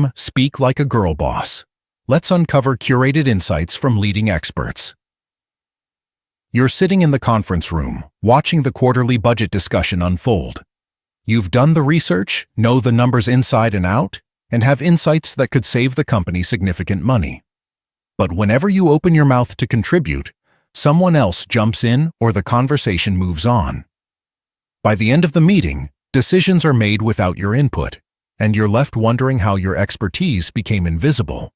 Welcome, Speak Like a Girl Boss. Let's uncover curated insights from leading experts. You're sitting in the conference room, watching the quarterly budget discussion unfold. You've done the research, know the numbers inside and out, and have insights that could save the company significant money. But whenever you open your mouth to contribute, someone else jumps in or the conversation moves on. By the end of the meeting, decisions are made without your input, and you're left wondering how your expertise became invisible.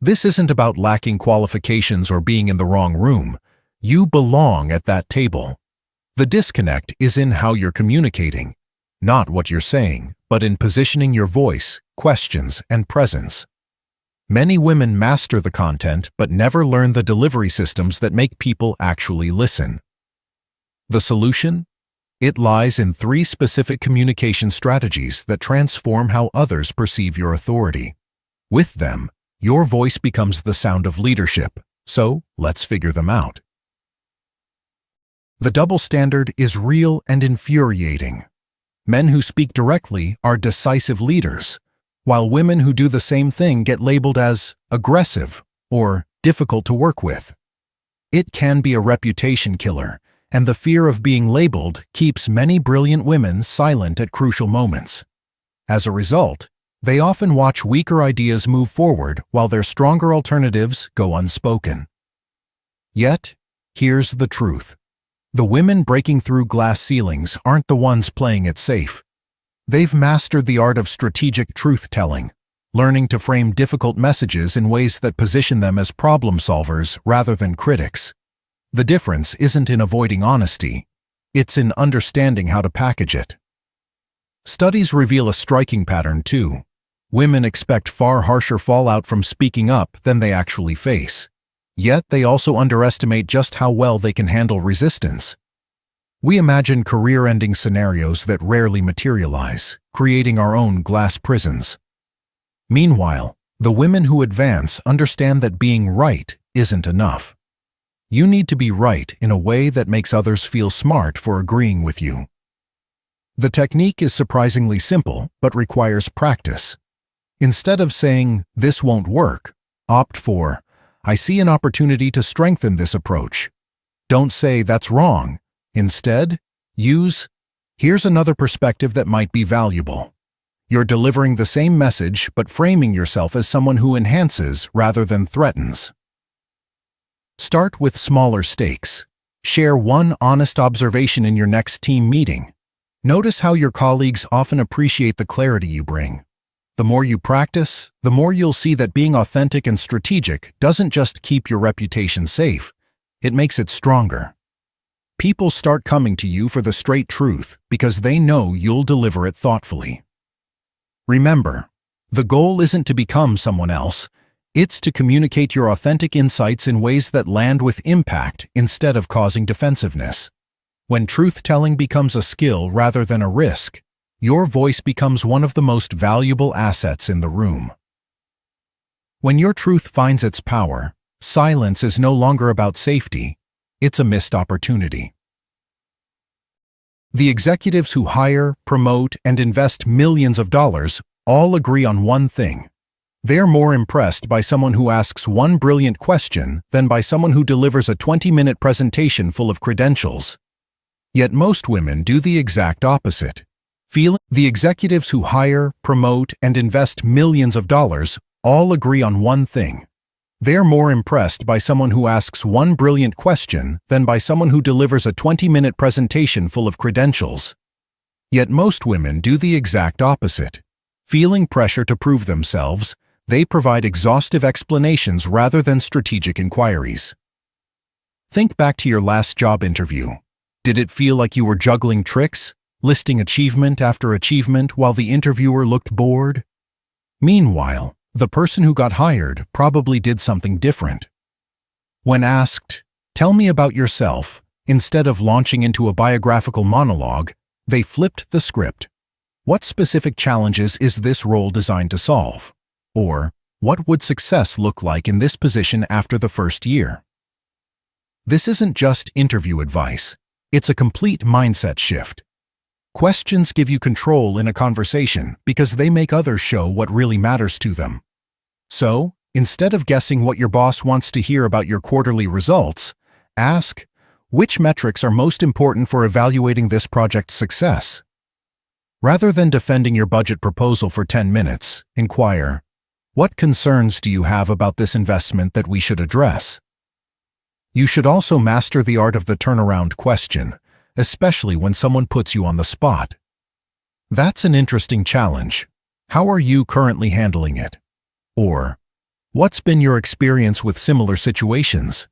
This isn't about lacking qualifications or being in the wrong room. You belong at that table. The disconnect is in how you're communicating, not what you're saying, but in positioning your voice, questions, and presence. Many women master the content but never learn the delivery systems that make people actually listen. The solution? It lies in 3 specific communication strategies that transform how others perceive your authority. With them, your voice becomes the sound of leadership. So, let's figure them out. The double standard is real and infuriating. Men who speak directly are decisive leaders, while women who do the same thing get labeled as aggressive or difficult to work with. It can be a reputation killer, and the fear of being labeled keeps many brilliant women silent at crucial moments. As a result, they often watch weaker ideas move forward while their stronger alternatives go unspoken. Yet, here's the truth. The women breaking through glass ceilings aren't the ones playing it safe. They've mastered the art of strategic truth-telling, learning to frame difficult messages in ways that position them as problem solvers rather than critics. The difference isn't in avoiding honesty, it's in understanding how to package it. Studies reveal a striking pattern too. Women expect far harsher fallout from speaking up than they actually face. Yet they also underestimate just how well they can handle resistance. We imagine career-ending scenarios that rarely materialize, creating our own glass prisons. Meanwhile, the women who advance understand that being right isn't enough. You need to be right in a way that makes others feel smart for agreeing with you. The technique is surprisingly simple, but requires practice. Instead of saying, "This won't work," opt for, "I see an opportunity to strengthen this approach." Don't say, "That's wrong." Instead, use, "Here's another perspective that might be valuable." You're delivering the same message, but framing yourself as someone who enhances rather than threatens. Start with smaller stakes. Share one honest observation in your next team meeting. Notice how your colleagues often appreciate the clarity you bring. The more you practice, the more you'll see that being authentic and strategic doesn't just keep your reputation safe, it makes it stronger. People start coming to you for the straight truth because they know you'll deliver it thoughtfully. Remember, the goal isn't to become someone else. It's to communicate your authentic insights in ways that land with impact instead of causing defensiveness. When truth-telling becomes a skill rather than a risk, your voice becomes one of the most valuable assets in the room. When your truth finds its power, silence is no longer about safety, it's a missed opportunity. The executives who hire, promote, and invest millions of dollars all agree on one thing. They're more impressed by someone who asks one brilliant question than by someone who delivers a 20-minute presentation full of credentials. Yet most women do the exact opposite. The executives who hire, promote, and invest millions of dollars all agree on one thing. They're more impressed by someone who asks one brilliant question than by someone who delivers a 20-minute presentation full of credentials. Yet most women do the exact opposite. Feeling pressure to prove themselves, they provide exhaustive explanations rather than strategic inquiries. Think back to your last job interview. Did it feel like you were juggling tricks, listing achievement after achievement while the interviewer looked bored? Meanwhile, the person who got hired probably did something different. When asked, "Tell me about yourself," instead of launching into a biographical monologue, they flipped the script. What specific challenges is this role designed to solve? Or, what would success look like in this position after the first year? This isn't just interview advice. It's a complete mindset shift. Questions give you control in a conversation because they make others show what really matters to them. So, instead of guessing what your boss wants to hear about your quarterly results, ask, which metrics are most important for evaluating this project's success? Rather than defending your budget proposal for 10 minutes, inquire, what concerns do you have about this investment that we should address? You should also master the art of the turnaround question, especially when someone puts you on the spot. That's an interesting challenge. How are you currently handling it? Or, what's been your experience with similar situations?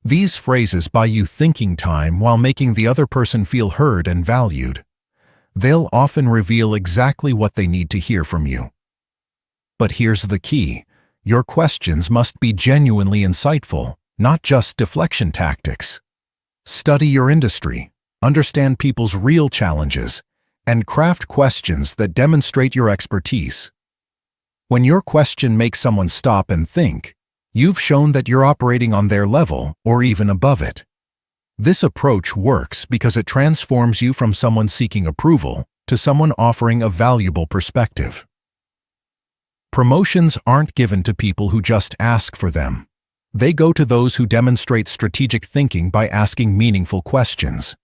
These phrases buy you thinking time while making the other person feel heard and valued. They'll often reveal exactly what they need to hear from you. But here's the key. Your questions must be genuinely insightful, not just deflection tactics. Study your industry, understand people's real challenges, and craft questions that demonstrate your expertise. When your question makes someone stop and think, you've shown that you're operating on their level or even above it. This approach works because it transforms you from someone seeking approval to someone offering a valuable perspective. Promotions aren't given to people who just ask for them. They go to those who demonstrate strategic thinking by asking meaningful questions.